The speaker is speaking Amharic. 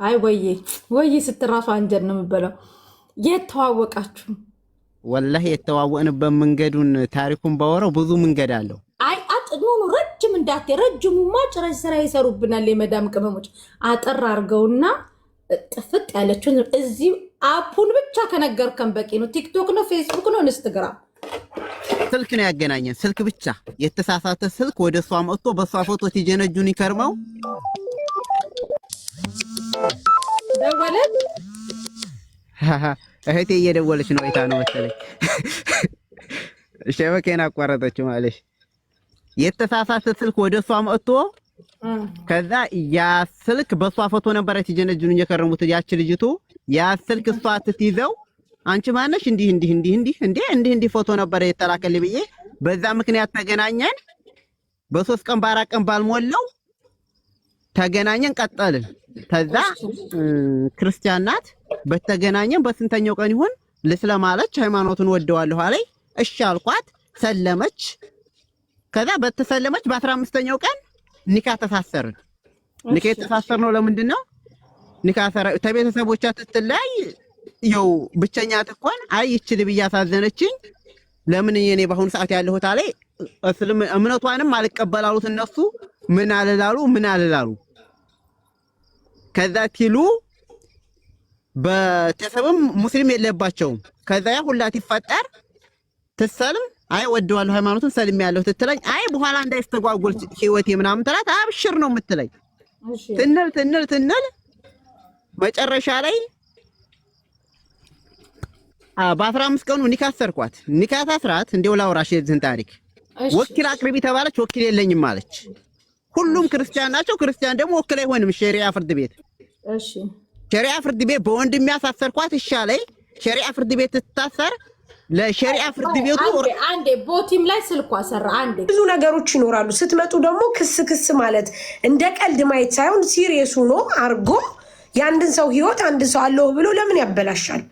አይ ወይ ስትራሱ አንጀት ነው የምበለው። የተዋወቃችሁ ወላሂ የተዋወቅንበት መንገዱን ታሪኩን ባወራው ብዙ መንገድ አለው። አይ አጥኖኑ ረጅም እንዳት ረጅሙማ ጭራሽ ስራ ይሰሩብናል የመዳም ቅመሞች። አጠር አድርገውና ጥፍጥ ያለችውን እዚህ አፑን ብቻ ከነገርከን በቂ ነው። ቲክቶክ ነው፣ ፌስቡክ ነው፣ ኢንስታግራም ስልክ ነው ያገናኘን። ስልክ ብቻ የተሳሳተ ስልክ ወደ እሷ መጥቶ በእሷ ፎቶ ትጀነጁን ይከርመው ደወለት። እህቴ እየደወለች ነው። አይታ ነው መሰለኝ ሸበኬን አቋረጠችው ማለት የተሳሳተ ስልክ ወደ እሷ መጥቶ ከዛ ያ ስልክ በሷ ፎቶ ነበር ትጀነጁን እየከረሙት ያቺ ልጅቱ ያ ስልክ እሷ ትይዘው አንቺ ማነሽ እንዲህ ፎቶ ነበር የተላከልኝ ብዬ በዛ ምክንያት ተገናኘን። በ3 ቀን በ4 ቀን ባልሞላው ተገናኘን ቀጠልን። ከዛ ክርስቲያን ናት በተገናኘን በስንተኛው ቀን ይሁን ለስለማለች ሃይማኖቱን ወደዋለሁ አለኝ። እሺ አልኳት፣ ሰለመች። ከዛ በተሰለመች በ15ኛው ቀን ኒካ ተሳሰርን። ኒካ የተሳሰርነው ለምንድን ነው? ኒካ ተቤተሰቦቿ ትትላይ ይው ብቸኛ ተቆን አይ ይችል ብያሳዘነችኝ። ለምን የኔ በአሁኑ ሰዓት ያለሁት አለኝ እምነቷንም አልቀበላሉት እነሱ ምን አለላሉ ከዛ ቲሉ በተሰበም ሙስሊም የለባቸውም። ከዛ ያ ሁላ ይፈጠር ተሰልም አይ ወደዋለሁ ሃይማኖትን ሰልም ያለው ትትለኝ አይ በኋላ እንዳይስተጓጎል ህይወቴ ምናምን ተላት አብሽር ነው የምትለኝ። ትንል መጨረሻ ላይ በ15 ቀኑ ኒካ አሰርኳት። ኒካ ታስራት እንደው ላውራሽ የዝን ታሪክ ወኪል አቅርቢ ተባለች። ወኪል የለኝም ማለች። ሁሉም ክርስቲያን ናቸው። ክርስቲያን ደግሞ ወኪል አይሆንም ሸሪዓ ፍርድ ቤት። እሺ ሸሪዓ ፍርድ ቤት በወንድም ያሳሰርኳት ይሻለኝ። ሸሪዓ ፍርድ ቤት ትታሰር ለሸሪዓ ፍርድ ቤቱ አንዴ ቦቲም ላይ ስልኳ ሰራ። አንዴ ብዙ ነገሮች ይኖራሉ። ስትመጡ ደግሞ ክስ ማለት እንደ ቀልድ ማየት ሳይሆን ሲሪየስ ሆኖ አርጎ ያንድን ሰው ህይወት አንድ ሰው አለው ብሎ ለምን ያበላሻል?